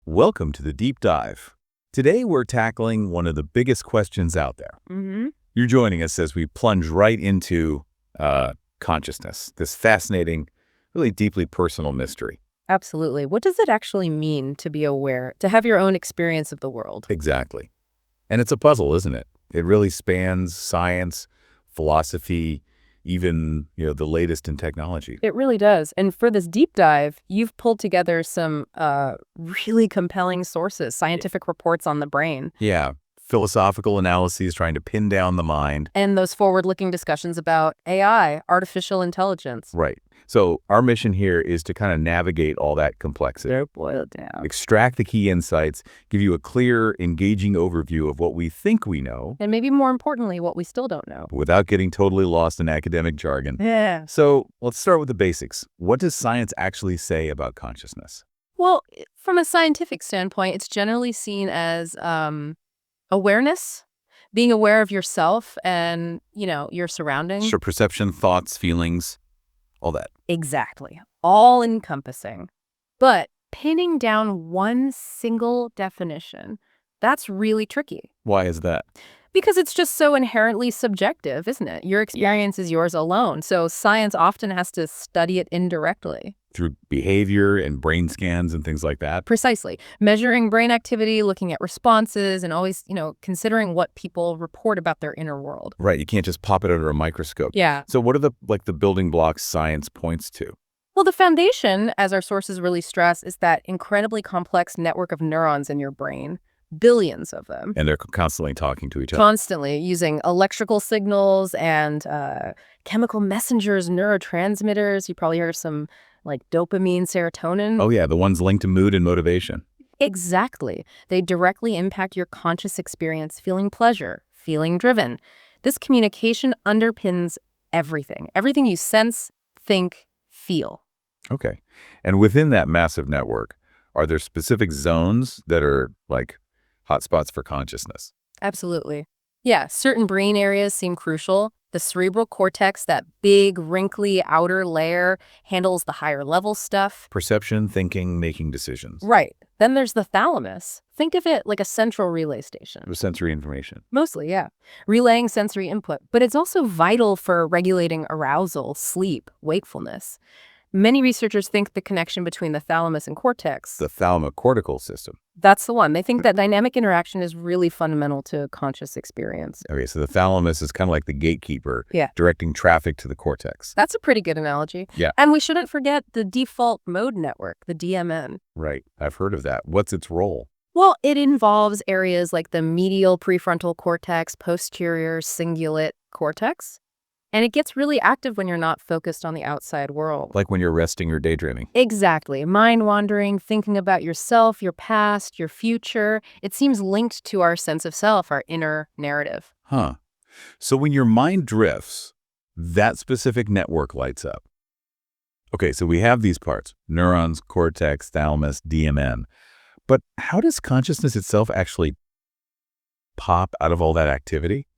Welcome to the Deep Dive. Today we're tackling one of the biggest questions out there. You're joining us as we plunge right into consciousness, this fascinating, really deeply personal mystery. Absolutely. What does it actually mean to be aware, to have your own experience of the world? Exactly. And it's a puzzle, isn't it? It really spans science, philosophy, even, the latest in technology. It really does. And for this deep dive, you've pulled together some really compelling sources, scientific reports on the brain. Yeah. Philosophical analyses trying to pin down the mind. And those forward-looking discussions about AI, artificial intelligence. Right. So our mission here is to kind of navigate all that complexity. Boil it down. Extract the key insights, give you a clear, engaging overview of what we think we know. And maybe more importantly, what we still don't know. Without getting totally lost in academic jargon. Yeah. So let's start with the basics. What does science actually say about consciousness? Well, from a scientific standpoint, it's generally seen as awareness, being aware of yourself and, your surroundings. So perception, thoughts, feelings, all that. Exactly. All encompassing. But pinning down one single definition, that's really tricky. Why is that? Because it's just so inherently subjective, isn't it? Your experience is yours alone. So science often has to study it indirectly. Through behavior and brain scans and things like that? Precisely. Measuring brain activity, looking at responses, and always, considering what people report about their inner world. Right. You can't just pop it under a microscope. Yeah. So what are the building blocks science points to? Well, the foundation, as our sources really stress, is that incredibly complex network of neurons in your brain. Billions of them. And they're constantly talking to each other. Constantly using electrical signals and chemical messengers, neurotransmitters. You probably heard some like dopamine, serotonin. Oh, yeah, the ones linked to mood and motivation. Exactly. They directly impact your conscious experience, feeling pleasure, feeling driven. This communication underpins everything. Everything you sense, think, feel. Okay. And within that massive network, are there specific zones that are like hotspots for consciousness? Absolutely. Yeah, certain brain areas seem crucial. The cerebral cortex, that big, wrinkly outer layer, handles the higher level stuff. Perception, thinking, making decisions. Right. Then there's the thalamus. Think of it like a central relay station. With sensory information. Mostly, yeah. Relaying sensory input. But it's also vital for regulating arousal, sleep, wakefulness. Many researchers think the connection between the thalamus and cortex. The thalamocortical system. That's the one. They think that dynamic interaction is really fundamental to conscious experience. Okay, so the thalamus is kind of like the gatekeeper, Yeah. directing traffic to the cortex. That's a pretty good analogy. Yeah. And we shouldn't forget the default mode network, the DMN. Right, I've heard of that. What's its role? Well, it involves areas like the medial prefrontal cortex, posterior cingulate cortex. And it gets really active when you're not focused on the outside world. Like when you're resting or daydreaming. Exactly. Mind wandering, thinking about yourself, your past, your future. It seems linked to our sense of self, our inner narrative. Huh. So when your mind drifts, that specific network lights up. Okay, so we have these parts: neurons, cortex, thalamus, DMN. But how does consciousness itself actually pop out of all that activity?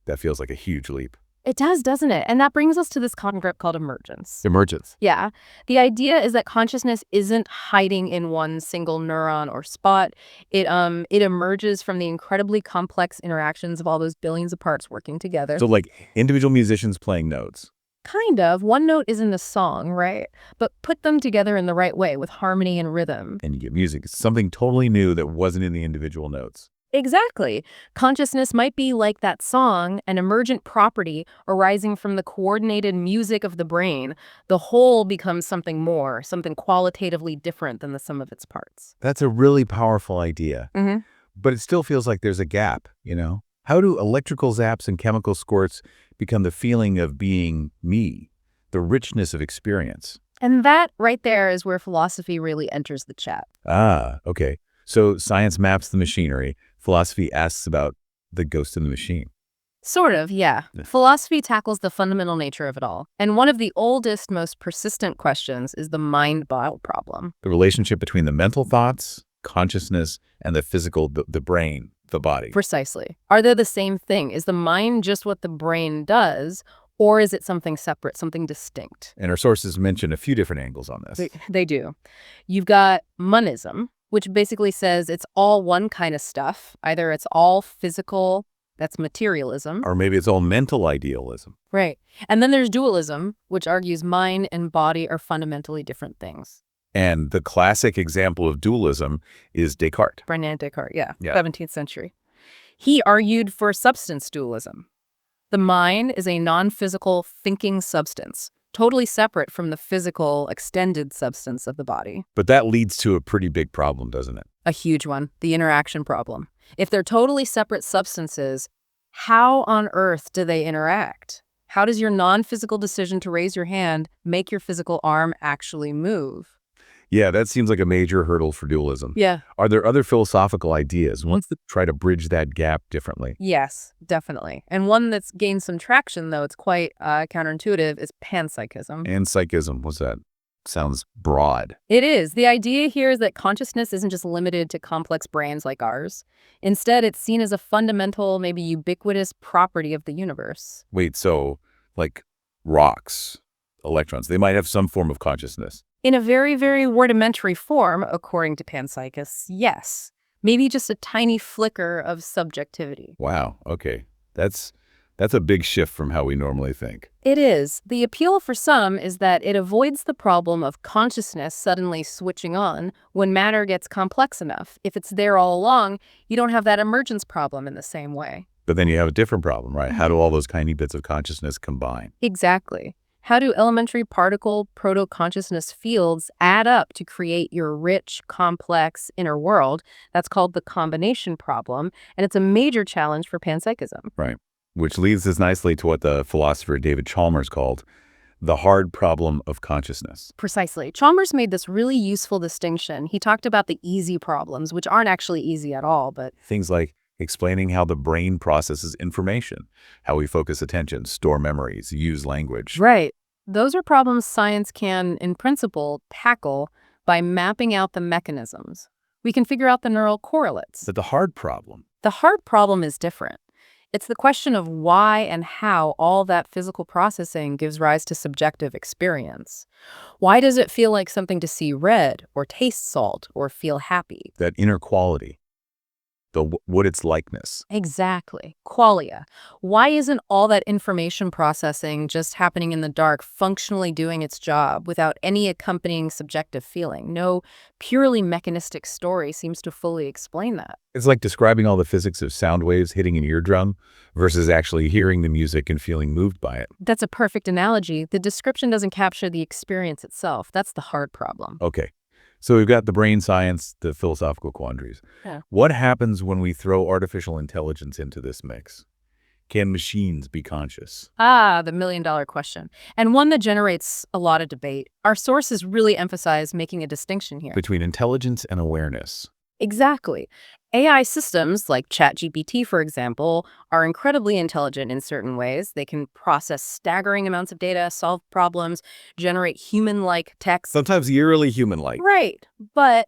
That feels like a huge leap. It does, doesn't it? And that brings us to this concept called emergence. Emergence. Yeah. The idea is that consciousness isn't hiding in one single neuron or spot. It emerges from the incredibly complex interactions of all those billions of parts working together. So like individual musicians playing notes. Kind of. One note isn't a song, right? But put them together in the right way with harmony and rhythm. And you get music. It's something totally new that wasn't in the individual notes. Exactly. Consciousness might be like that song, an emergent property arising from the coordinated music of the brain. The whole becomes something more, something qualitatively different than the sum of its parts. That's a really powerful idea. But it still feels like there's a gap, How do electrical zaps and chemical squirts become the feeling of being me, the richness of experience? And that right there is where philosophy really enters the chat. Ah, okay. So science maps the machinery. Philosophy asks about the ghost in the machine. Sort of, yeah. Philosophy tackles the fundamental nature of it all. And one of the oldest, most persistent questions is the mind-body problem. The relationship between the mental thoughts, consciousness, and the physical, the brain, the body. Precisely. Are they the same thing? Is the mind just what the brain does, or is it something separate, something distinct? And our sources mention a few different angles on this. They do. You've got monism, which basically says it's all one kind of stuff. Either it's all physical, that's materialism. Or maybe it's all mental idealism. Right. And then there's dualism, which argues mind and body are fundamentally different things. And the classic example of dualism is Descartes. René Descartes, yeah, Yeah. 17th century. He argued for substance dualism. The mind is a non-physical thinking substance, totally separate from the physical, extended substance of the body. But that leads to a pretty big problem, doesn't it? A huge one, the interaction problem. If they're totally separate substances, how on earth do they interact? How does your non-physical decision to raise your hand make your physical arm actually move? Yeah, that seems like a major hurdle for dualism. Yeah. Are there other philosophical ideas, ones that try to bridge that gap differently? Yes, definitely. And one that's gained some traction, though it's quite counterintuitive, is panpsychism. And psychism, what's that? Sounds broad. It is. The idea here is that consciousness isn't just limited to complex brains like ours. Instead, it's seen as a fundamental, maybe ubiquitous property of the universe. Wait, so like rocks, electrons, they might have some form of consciousness. In a very, very rudimentary form, according to panpsychists, yes. Maybe just a tiny flicker of subjectivity. Wow, okay. That's a big shift from how we normally think. It is. The appeal for some is that it avoids the problem of consciousness suddenly switching on when matter gets complex enough. If it's there all along, you don't have that emergence problem in the same way. But then you have a different problem, right? How do all those tiny bits of consciousness combine? Exactly. How do elementary particle proto-consciousness fields add up to create your rich, complex inner world? That's called the combination problem, and it's a major challenge for panpsychism. Right. Which leads us nicely to what the philosopher David Chalmers called the hard problem of consciousness. Precisely. Chalmers made this really useful distinction. He talked about the easy problems, which aren't actually easy at all, but Things like explaining how the brain processes information, how we focus attention, store memories, use language. right. Those are problems science can, in principle, tackle by mapping out the mechanisms. We can figure out the neural correlates. But the hard problem, The hard problem is different. It's the question of why and how all that physical processing gives rise to subjective experience. Why does it feel like something to see red or taste salt or feel happy? that inner quality, what its likeness. Exactly. Qualia. Why isn't all that information processing just happening in the dark, functionally doing its job without any accompanying subjective feeling? No purely mechanistic story seems to fully explain that. It's like describing all the physics of sound waves hitting an eardrum versus actually hearing the music and feeling moved by it. That's a perfect analogy. The description doesn't capture the experience itself. That's the hard problem. Okay. So we've got the brain science, the philosophical quandaries. Yeah. What happens when we throw artificial intelligence into this mix? Can machines be conscious? The million-dollar question. And one that generates a lot of debate. Our sources really emphasize making a distinction here. Between intelligence and awareness. Exactly. AI systems like ChatGPT, for example, are incredibly intelligent in certain ways. They can process staggering amounts of data, solve problems, generate human-like text. Sometimes eerily human-like. Right. But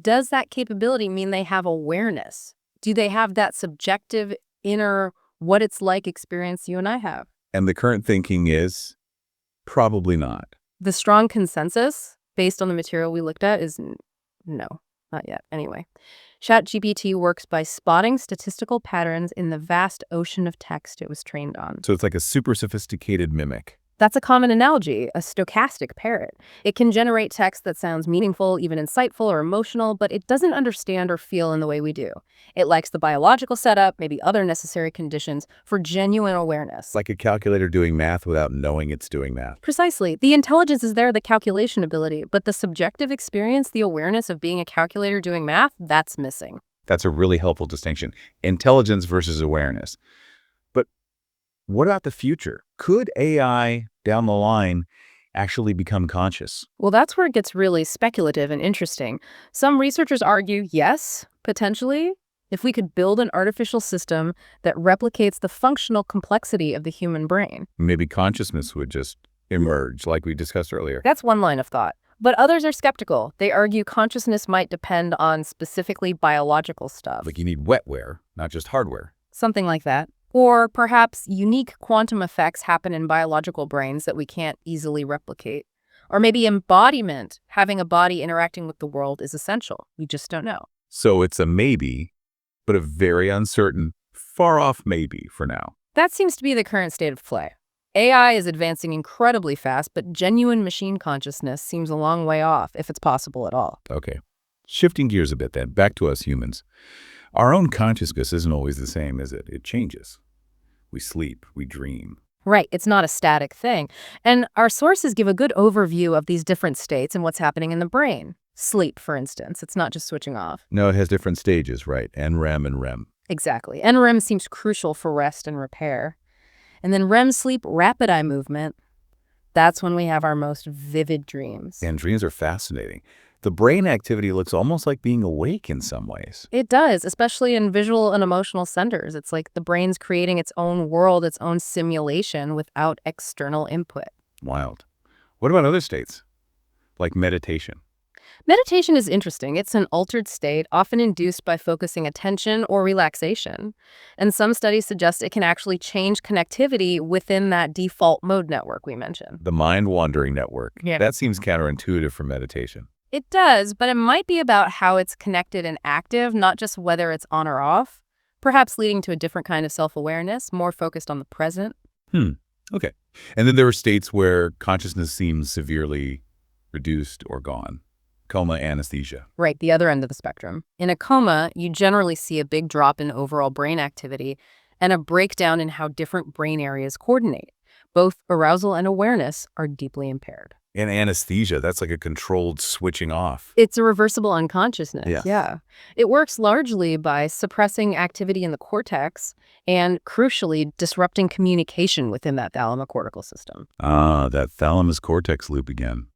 does that capability mean they have awareness? Do they have that subjective inner what it's like experience you and I have? And the current thinking is probably not. The strong consensus, based on the material we looked at, is no, not yet. Anyway, ChatGPT works by spotting statistical patterns in the vast ocean of text it was trained on. So it's like a super sophisticated mimic. That's a common analogy, a stochastic parrot. It can generate text that sounds meaningful, even insightful or emotional, but it doesn't understand or feel in the way we do. It likes the biological setup, maybe other necessary conditions, for genuine awareness. It's like a calculator doing math without knowing it's doing math. Precisely. The intelligence is there, the calculation ability, but the subjective experience, the awareness of being a calculator doing math, that's missing. That's a really helpful distinction. Intelligence versus awareness. But what about the future? Could AI down the line actually become conscious? Well, that's where it gets really speculative and interesting. Some researchers argue, yes, potentially, if we could build an artificial system that replicates the functional complexity of the human brain. Maybe consciousness would just emerge, like we discussed earlier. That's one line of thought. But others are skeptical. They argue consciousness might depend on specifically biological stuff. Like you need wetware, not just hardware. Something like that. Or perhaps unique quantum effects happen in biological brains that we can't easily replicate. Or maybe embodiment, having a body interacting with the world, is essential. We just don't know. So it's a maybe, but a very uncertain, far-off maybe for now. That seems to be the current state of play. AI is advancing incredibly fast, but genuine machine consciousness seems a long way off, if it's possible at all. Okay. Shifting gears a bit then, back to us humans. Our own consciousness isn't always the same, is it? It changes. We sleep, we dream. Right, it's not a static thing. And our sources give a good overview of these different states and what's happening in the brain. Sleep, for instance, it's not just switching off. No, it has different stages, right? NREM and REM. Exactly. NREM seems crucial for rest and repair. And then REM sleep, rapid eye movement, that's when we have our most vivid dreams. And dreams are fascinating. The brain activity looks almost like being awake in some ways. It does, especially in visual and emotional centers. It's like the brain's creating its own world, its own simulation without external input. Wild. What about other states? Like meditation? Meditation is interesting. It's an altered state, often induced by focusing attention or relaxation. And some studies suggest it can actually change connectivity within that default mode network we mentioned. The mind-wandering network. Yeah. That seems counterintuitive for meditation. It does, but it might be about how it's connected and active, not just whether it's on or off, perhaps leading to a different kind of self-awareness, more focused on the present. Okay. And then there are states where consciousness seems severely reduced or gone. Coma, anesthesia. Right, the other end of the spectrum. In a coma, you generally see a big drop in overall brain activity and a breakdown in how different brain areas coordinate. Both arousal and awareness are deeply impaired. In anesthesia, that's like a controlled switching off. It's a reversible unconsciousness. Yes. Yeah. It works largely by suppressing activity in the cortex and, crucially, disrupting communication within that thalamocortical system. Ah, that thalamus-cortex loop again.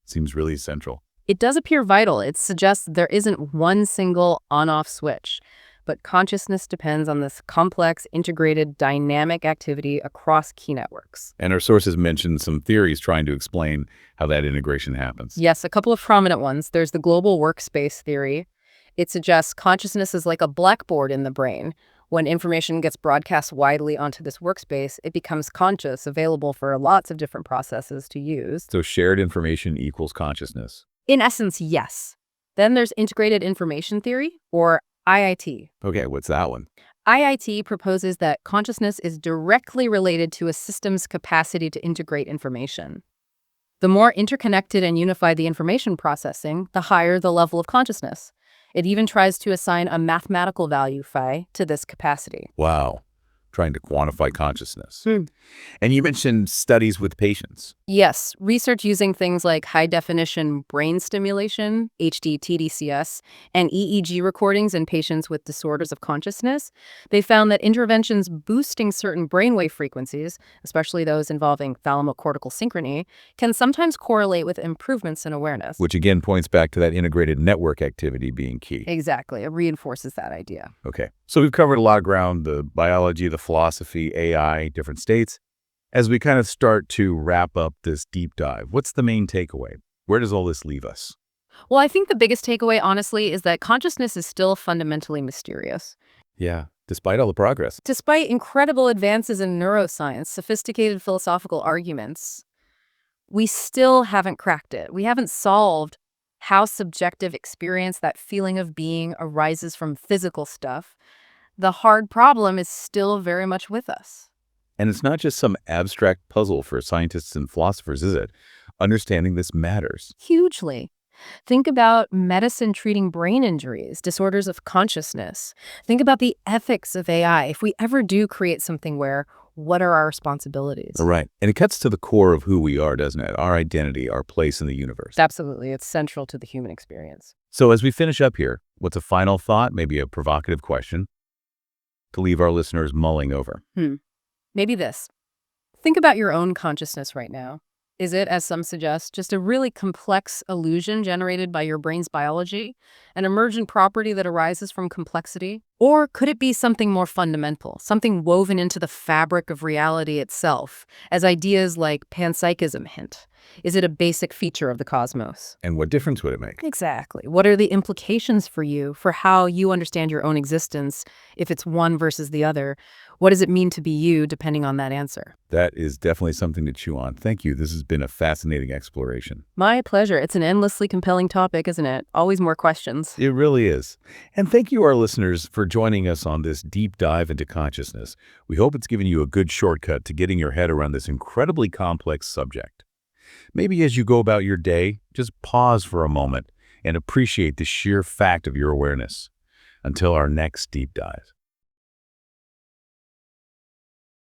Seems really central. It does appear vital. It suggests there isn't one single on-off switch, but consciousness depends on this complex, integrated, dynamic activity across key networks. And our sources mentioned some theories trying to explain how that integration happens. Yes, a couple of prominent ones. There's the global workspace theory. It suggests consciousness is like a blackboard in the brain. When information gets broadcast widely onto this workspace, it becomes conscious, available for lots of different processes to use. So shared information equals consciousness. In essence, yes. Then there's integrated information theory, or IIT. Okay, what's that one? IIT proposes that consciousness is directly related to a system's capacity to integrate information. The more interconnected and unified the information processing, the higher the level of consciousness. It even tries to assign a mathematical value, phi, to this capacity. Wow. Trying to quantify consciousness. And you mentioned studies with patients. Yes, research using things like high-definition brain stimulation, HD-TDCS, and EEG recordings in patients with disorders of consciousness. They found that interventions boosting certain brainwave frequencies, especially those involving thalamocortical synchrony, can sometimes correlate with improvements in awareness. Which again points back to that integrated network activity being key. Exactly. It reinforces that idea. Okay. So we've covered a lot of ground, the biology, the philosophy, AI, different states. As we kind of start to wrap up this deep dive, what's the main takeaway? Where does all this leave us? Well, I think the biggest takeaway, honestly, is that consciousness is still fundamentally mysterious. Yeah, despite all the progress. Despite incredible advances in neuroscience, sophisticated philosophical arguments, we still haven't cracked it. We haven't solved how subjective experience, that feeling of being, arises from physical stuff. The hard problem is still very much with us. And it's not just some abstract puzzle for scientists and philosophers, is it? Understanding this matters. Hugely. Think about medicine treating brain injuries, disorders of consciousness. Think about the ethics of AI. If we ever do create something where, what are our responsibilities? Right. And it cuts to the core of who we are, doesn't it? Our identity, our place in the universe. Absolutely. It's central to the human experience. So as we finish up here, what's a final thought, maybe a provocative question to leave our listeners mulling over? Maybe this. Think about your own consciousness right now. Is it, as some suggest, just a really complex illusion generated by your brain's biology, an emergent property that arises from complexity? Or could it be something more fundamental, something woven into the fabric of reality itself, as ideas like panpsychism hint? Is it a basic feature of the cosmos? And what difference would it make? Exactly. What are the implications for you, for how you understand your own existence, if it's one versus the other? What does it mean to be you, depending on that answer? That is definitely something to chew on. Thank you. This has been a fascinating exploration. My pleasure. It's an endlessly compelling topic, isn't it? Always more questions. It really is. And thank you, our listeners, for joining us on this deep dive into consciousness. We hope it's given you a good shortcut to getting your head around this incredibly complex subject. Maybe as you go about your day, just pause for a moment and appreciate the sheer fact of your awareness. Until our next deep dive.